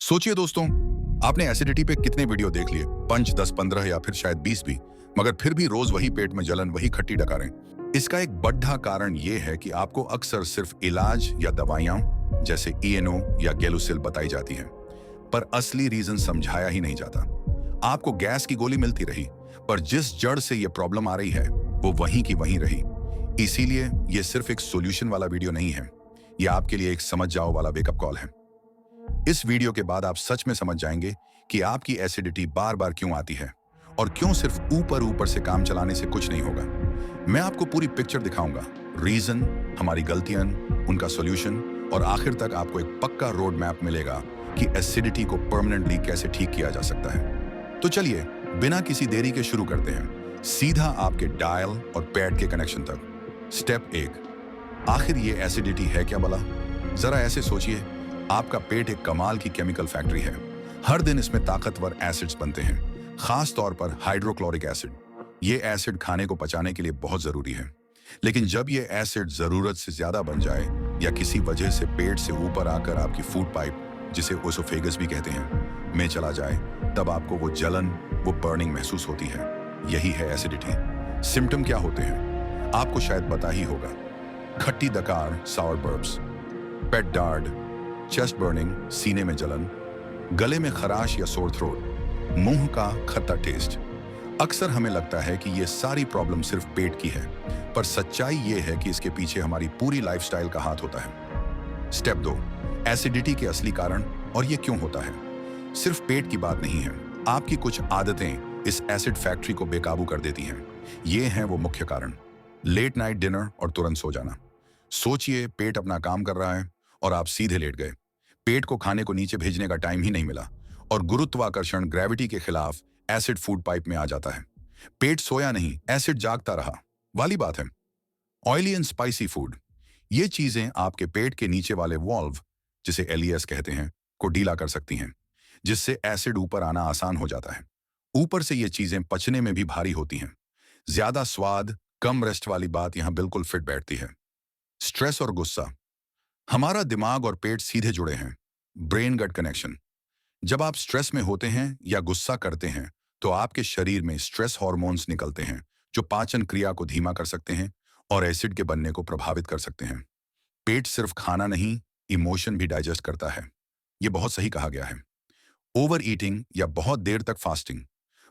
सोचिए दोस्तों, आपने एसिडिटी पे कितने वीडियो देख लिए, 5, 10, 15 या फिर शायद 20 भी, मगर फिर भी रोज वही पेट में जलन, वही खट्टी डकारें। इसका एक बड़ा कारण ये है कि आपको अक्सर सिर्फ इलाज या दवाइयां जैसे ईएनओ या गेलुसिल बताई जाती हैं, पर असली रीजन समझाया ही नहीं जाता। आपको गैस की गोली मिलती रही, पर जिस जड़ से ये प्रॉब्लम आ रही है वो वहीं की वहीं रही। इसीलिए ये सिर्फ एक सोल्यूशन वाला वीडियो नहीं है, ये आपके लिए एक समझ जाओ वाला वेकअप कॉल है। इस वीडियो के बाद आप सच में समझ जाएंगे कि आपकी एसिडिटी बार बार क्यों आती है और क्यों सिर्फ ऊपर ऊपर से काम चलाने से कुछ नहीं होगा। मैं आपको पूरी पिक्चर दिखाऊंगा, रीजन, हमारी गलतियां, उनका सॉल्यूशन, और आखिर तक आपको एक पक्का रोड मैप मिलेगा कि एसिडिटी को परमानेंटली कैसे ठीक किया जा सकता है। तो चलिए बिना किसी देरी के शुरू करते हैं, सीधा आपके डायल और पैड के कनेक्शन तक। स्टेप 1, आखिर ये एसिडिटी है क्या भला? जरा ऐसे सोचिए, आपका पेट एक कमाल की केमिकल फैक्ट्री है। हर दिन इसमें ताकतवर एसिड्स बनते हैं, खास तौर पर हाइड्रोक्लोरिक एसिड। ये एसिड खाने को पचाने के लिए बहुत जरूरी है, लेकिन जब ये एसिड जरूरत से ज्यादा बन जाए या किसी वजह से पेट से ऊपर आकर आपकी फूड पाइप, जिसे ओसोफेगस भी कहते हैं, में चला जाए, तब आपको वो जलन, वो बर्निंग महसूस होती है। यही है एसिडिटी। सिम्टम क्या होते हैं आपको शायद पता ही होगा। खट्टी डकार, सावर बर्ब्स, पेट डार्ड, चेस्ट बर्निंग, सीने में जलन, गले में खराश या सोर थ्रोट, मुंह का खट्टा टेस्ट। अक्सर हमें लगता है कि ये सारी प्रॉब्लम सिर्फ पेट की है, पर सच्चाई ये है कि इसके पीछे हमारी पूरी लाइफस्टाइल का हाथ होता है। स्टेप 2, एसिडिटी के असली कारण और ये क्यों होता है। सिर्फ पेट की बात नहीं है, आपकी कुछ आदतें इस एसिड फैक्ट्री को बेकाबू कर देती हैं। ये हैं वो मुख्य कारण। लेट नाइट डिनर और तुरंत सो जाना। सोचिए, पेट अपना काम कर रहा है और आप सीधे लेट गए। पेट को खाने को नीचे भेजने का टाइम ही नहीं मिला और गुरुत्वाकर्षण, ग्रेविटी के खिलाफ एसिड फूड पाइप में आ जाता है। पेट सोया नहीं, एसिड जागता रहा वाली बात है। ऑयली एंड स्पाइसी फूड, ये चीजें आपके पेट के नीचे वाले वॉल्व, जिसे एलियस कहते हैं, को ढीला कर सकती हैं, जिससे एसिड ऊपर आना आसान हो जाता है। ऊपर से ये चीजें पचने में भी भारी होती हैं। ज्यादा स्वाद, कम रेस्ट वाली बात यहां बिल्कुल फिट बैठती है। स्ट्रेस और गुस्सा, हमारा दिमाग और पेट सीधे जुड़े हैं। ब्रेन गट कनेक्शन। जब आप स्ट्रेस में होते हैं या गुस्सा करते हैं तो आपके शरीर में स्ट्रेस हार्मोन्स निकलते हैं, जो पाचन क्रिया को धीमा कर सकते हैं और एसिड के बनने को प्रभावित कर सकते हैं। पेट सिर्फ खाना नहीं, इमोशन भी डाइजेस्ट करता है। ये बहुत सही कहा गया है। ओवर ईटिंग या बहुत देर तक फास्टिंग,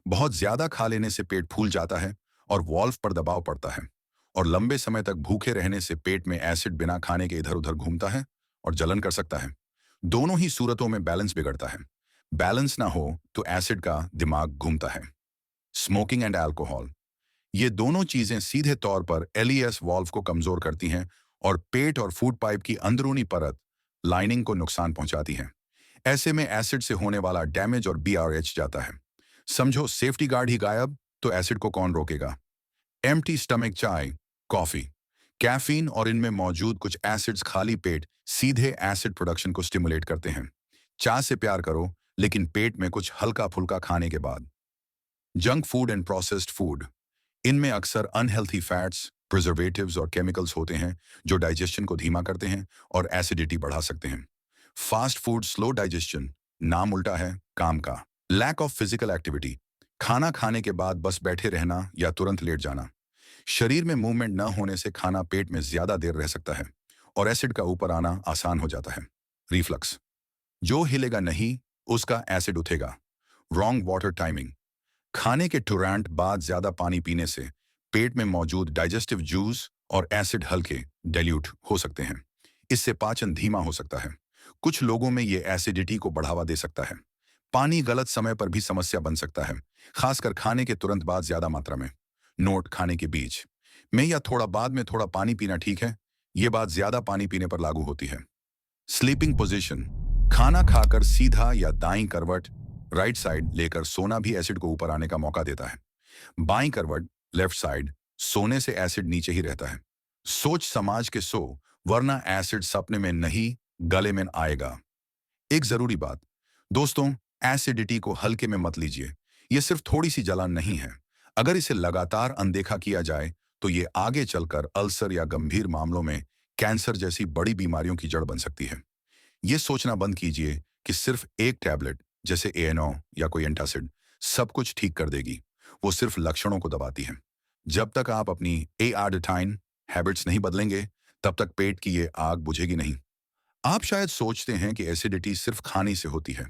बहुत ज्यादा खा लेने से पेट फूल जाता है और वॉल्व पर दबाव पड़ता है, और लंबे समय तक भूखे रहने से पेट में एसिड बिना खाने के इधर उधर घूमता है और जलन कर सकता है। दोनों ही सूरतों में बैलेंस बिगड़ता है। बैलेंस ना हो तो एसिड का दिमाग घूमता है। स्मोकिंग एंड अल्कोहल, ये दोनों चीजें सीधे तौर पर एलियस वॉल्व को कमजोर करती हैं और पेट और फूड पाइप की अंदरूनी परत, लाइनिंग, को नुकसान पहुंचाती हैं। ऐसे में एसिड से होने वाला डैमेज और बीआरएच जाता है। समझो, सेफ्टी गार्ड ही गायब तो एसिड को कौन रोकेगा। एम्प्टी स्टमक चाय, कॉफी, कैफीन और इनमें मौजूद कुछ एसिड्स खाली पेट सीधे एसिड प्रोडक्शन को स्टिमुलेट करते हैं। चाय से प्यार करो, लेकिन पेट में कुछ हल्का फुल्का खाने के बाद। Junk food and processed food, इनमें अक्सर अनहेल्थी फैट्स, प्रिजर्वेटिव्स और केमिकल्स होते हैं जो डाइजेशन को धीमा करते हैं और एसिडिटी बढ़ा सकते हैं। फास्ट फूड स्लो डाइजेशन, नाम उल्टा है काम का। लैक ऑफ फिजिकल एक्टिविटी, खाना खाने के बाद बस बैठे रहना या तुरंत लेट जाना। शरीर में मूवमेंट न होने से खाना पेट में ज्यादा देर रह सकता है और एसिड का ऊपर आना आसान हो जाता है। रिफ्लक्स, जो हिलेगा नहीं उसका एसिड उठेगा। रॉन्ग वाटर टाइमिंग, खाने के तुरंत बाद ज्यादा पानी पीने से पेट में मौजूद डाइजेस्टिव जूस और एसिड हल्के डाइल्यूट हो सकते हैं। इससे पाचन धीमा हो सकता है। कुछ लोगों में ये एसिडिटी को बढ़ावा दे सकता है। पानी गलत समय पर भी समस्या बन सकता है, खासकर खाने के तुरंत बाद ज्यादा मात्रा में। नोट, खाने के बीच में या थोड़ा बाद में थोड़ा पानी पीना ठीक है, ये बात ज्यादा पानी पीने पर लागू होती है। स्लीपिंग पोजीशन, खाना खाकर सीधा या दाईं करवट, राइट साइड लेकर सोना भी एसिड को ऊपर आने का मौका देता है। बाईं करवट, लेफ्ट साइड, सोने से एसिड नीचे ही रहता है। सोच समाज के सो, वरना एसिड सपने में नहीं गले में आएगा। एक जरूरी बात दोस्तों, एसिडिटी को हल्के में मत लीजिए। ये सिर्फ थोड़ी सी जलन नहीं है। अगर इसे लगातार अनदेखा किया जाए तो ये आगे चलकर अल्सर या गंभीर मामलों में कैंसर जैसी बड़ी बीमारियों की जड़ बन सकती है। ये सोचना बंद कीजिए कि सिर्फ एक टैबलेट जैसे एएनओ या कोई एंटासिड सब कुछ ठीक कर देगी। वो सिर्फ लक्षणों को दबाती है। जब तक आप अपनी एआरडिटाइन हैबिट्स नहीं बदलेंगे, तब तक पेट की ये आग बुझेगी नहीं। आप शायद सोचते हैं कि एसिडिटी सिर्फ खाने से होती है,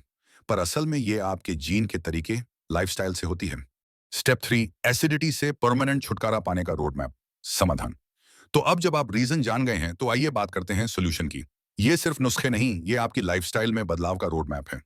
पर असल में ये आपके जीन के तरीके, लाइफस्टाइल से होती है। स्टेप 3, एसिडिटी से परमानेंट छुटकारा पाने का रोड मैप, समाधान। तो अब जब आप रीजन जान गए हैं, तो आइए बात करते हैं सोल्यूशन की। ये सिर्फ नुस्खे नहीं, ये आपकी लाइफस्टाइल में बदलाव का रोड मैप है।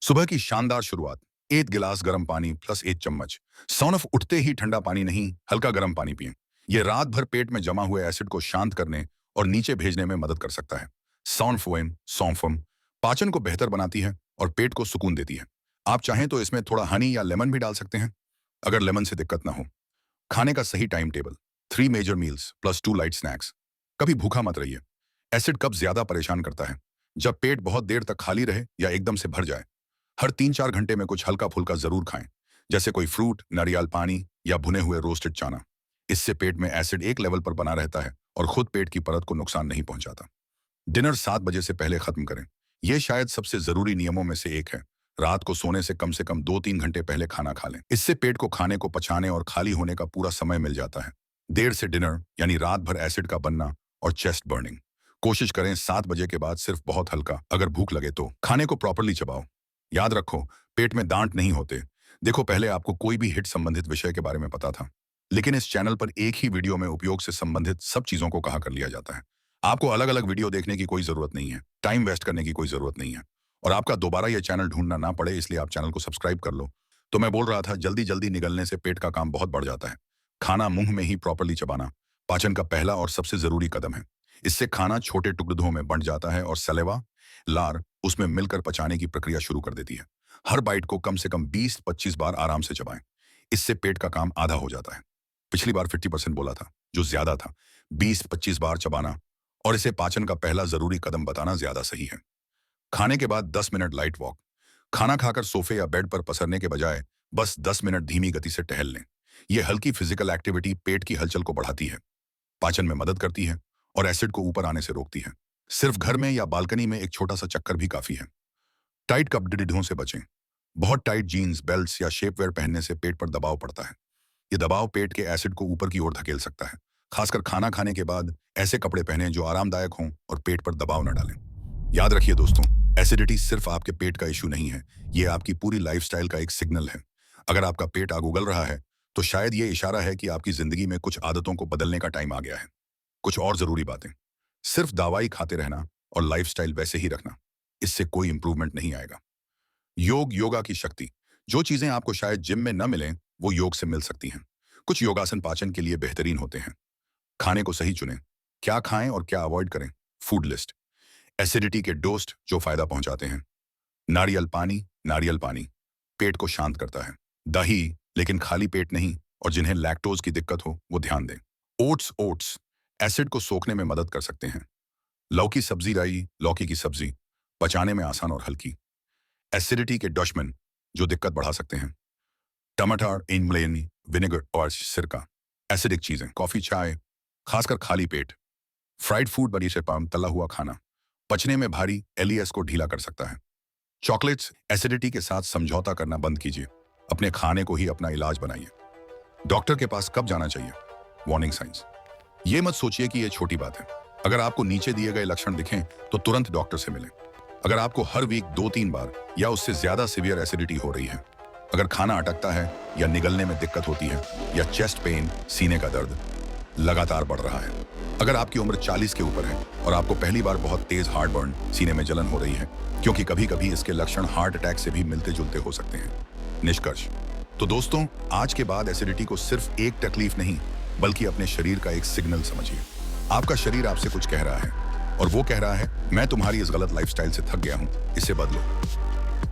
सुबह की शानदार शुरुआत, 1 गिलास गर्म पानी प्लस 1 चम्मच। सौंफ उठते ही ठंडा पानी नहीं, हल्का गर्म पानी पिएं। ये रात भर पेट में जमा हुए एसिड को शांत करने और नीचे भेजने में मदद कर सकता है। सौंफम पाचन को बेहतर बनाती है और पेट को सुकून देती है। आप चाहें तो इसमें थोड़ा हनी या लेमन भी डाल सकते हैं, अगर लेमन से दिक्कत ना हो। खाने का सही time table, 3 major meals plus 2 light snacks. कभी भूखा मत रहिए। एसिड कब ज्यादा परेशान करता है? जब पेट बहुत देर तक खाली रहे या एकदम से भर जाए। हर 3-4 घंटे में कुछ हल्का फुल्का जरूर खाएं, जैसे कोई फ्रूट, नारियल पानी या भुने हुए रोस्टेड चना। इससे पेट में एसिड एक लेवल पर बना रहता है और खुद पेट की परत को नुकसान नहीं पहुंचाता। डिनर 7 बजे से पहले खत्म करें। यह शायद सबसे जरूरी नियमों में से एक है। रात को सोने से कम 2-3 घंटे पहले खाना खा लें। इससे पेट को खाने को पचाने और खाली होने का पूरा समय मिल जाता है। देर से डिनर यानी रात भर एसिड का बनना और चेस्ट बर्निंग। कोशिश करें 7 बजे के बाद सिर्फ बहुत हल्का, अगर भूख लगे तो। खाने को प्रॉपरली चबाओ। याद रखो, पेट में दांत नहीं होते। देखो, पहले आपको कोई भी हिट संबंधित विषय के बारे में पता था, लेकिन इस चैनल पर एक ही वीडियो में उपयोग से संबंधित सब चीजों को कहा कर लिया जाता है। आपको अलग अलग वीडियो देखने की कोई जरूरत नहीं है, टाइम वेस्ट करने की कोई जरूरत नहीं है, और आपका दोबारा यह चैनल ढूंढना ना पड़े, इसलिए आप चैनल को सब्सक्राइब कर लो। तो मैं बोल रहा था, जल्दी जल्दी निगलने से पेट का काम बहुत बढ़ जाता है। खाना मुंह में ही प्रॉपरली चबाना पाचन का पहला और सबसे जरूरी कदम है। इससे खाना छोटे टुकड़ों में बंट जाता है और सलेवा, लार उसमें मिलकर पचाने की प्रक्रिया शुरू कर देती है। हर बाइट को कम से कम 20-25 बार आराम से चबाएं। इससे पेट का काम आधा हो जाता है। पिछली बार 50% बोला था, जो ज्यादा था। 20-25 बार चबाना और इसे पाचन का पहला जरूरी कदम बताना ज्यादा सही है। खाने के बाद 10 मिनट लाइट वॉक। खाना खाकर सोफे या बेड पर पसरने के बजाय बस 10 मिनट धीमी गति से टहल लें। यह हल्की फिजिकल एक्टिविटी पेट की हलचल को बढ़ाती है, पाचन में मदद करती है और एसिड को ऊपर आने से रोकती है। सिर्फ घर में या बालकनी में एक छोटा सा चक्कर भी काफी है। टाइट कपड़ों से बचें। बहुत टाइट जीन्स, बेल्ट्स या शेपवेयर पहनने से पेट पर दबाव पड़ता है। ये दबाव पेट के एसिड को ऊपर की ओर धकेल सकता है। खासकर खाना खाने के बाद ऐसे कपड़े पहनें जो आरामदायक हों और पेट पर दबाव न डालें। याद रखिए दोस्तों, एसिडिटी सिर्फ आपके पेट का इशू नहीं है, ये आपकी पूरी लाइफस्टाइल का एक सिग्नल है। अगर आपका पेट आग उगल रहा है, तो शायद ये इशारा है कि आपकी जिंदगी में कुछ आदतों को बदलने का टाइम आ गया है। कुछ और जरूरी बातें, सिर्फ दवाई खाते रहना और लाइफस्टाइल वैसे ही रखना, इससे कोई इंप्रूवमेंट नहीं आएगा। योगा की शक्ति। जो चीजें आपको शायद जिम में न मिलें, वो योग से मिल सकती हैं। कुछ योगासन पाचन के लिए बेहतरीन होते हैं। खाने को सही चुनें, क्या खाएं और क्या अवॉइड करें। Food list. एसिडिटी के डोस्ट जो फायदा पहुंचाते हैं। नारियल पानी पेट को शांत करता है। दही, लेकिन खाली पेट नहीं, और जिन्हें लैक्टोज की दिक्कत हो वो ध्यान दें। ओट्स एसिड को सोखने में मदद कर सकते हैं। लौकी की सब्जी पचाने में आसान और हल्की। एसिडिटी के दुश्मन जो दिक्कत बढ़ा सकते हैं। टमाटर, इमली, विनेगर और सिरका। एसिडिक चीजें, कॉफी, चाय, खासकर खाली पेट। फ्राइड फूड, बड़ी से पाम तला हुआ खाना पचने में भारी, एलईएस को ढीला कर सकता है। चॉकलेट्स, एसिडिटी के साथ समझौता करना बंद कीजिए। अपने खाने को ही अपना इलाज बनाइए। डॉक्टर के पास कब जाना चाहिए? Warning science. ये मत सोचिए कि ये छोटी बात है। अगर आपको नीचे दिए गए लक्षण दिखें तो तुरंत डॉक्टर से मिलें। अगर आपको हर वीक 2-3 बार या उससे ज्यादा सीवियर एसिडिटी हो रही है, अगर खाना अटकता है या निगलने में दिक्कत होती है, या चेस्ट पेन, सीने का दर्द लगातार बढ़ रहा है, अगर आपकी उम्र 40 के ऊपर है और आपको पहली बार बहुत तेज हार्ट बर्न, सीने में जलन हो रही है, क्योंकि कभी कभी इसके लक्षण हार्ट अटैक से भी मिलते जुलते हो सकते हैं। निष्कर्ष। तो दोस्तों, आज के बाद एसिडिटी को सिर्फ एक तकलीफ नहीं, बल्कि अपने शरीर का एक सिग्नल समझिए। आपका शरीर आपसे कुछ कह रहा है, और वो कह रहा है, मैं तुम्हारी इस गलत लाइफस्टाइल से थक गया हूं, इसे बदलो।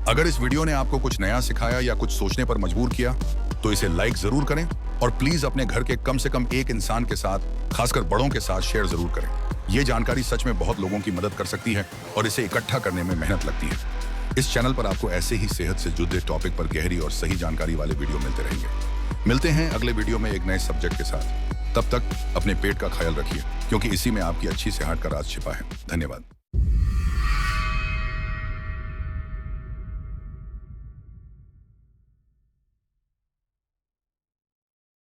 अगर इस वीडियो ने आपको कुछ नया सिखाया या कुछ सोचने पर मजबूर किया, तो इसे लाइक जरूर करें, और प्लीज अपने घर के कम से कम एक इंसान के साथ, खासकर बड़ों के साथ शेयर जरूर करें। ये जानकारी सच में बहुत लोगों की मदद कर सकती है, और इसे इकट्ठा करने में मेहनत लगती है। इस चैनल पर आपको ऐसे ही सेहत से जुड़े टॉपिक पर गहरी और सही जानकारी वाले वीडियो मिलते रहेंगे। मिलते हैं अगले वीडियो में एक नए सब्जेक्ट के साथ। तब तक अपने पेट का ख्याल रखिए, क्योंकि इसी में आपकी अच्छी सेहत का राज छिपा है। धन्यवाद।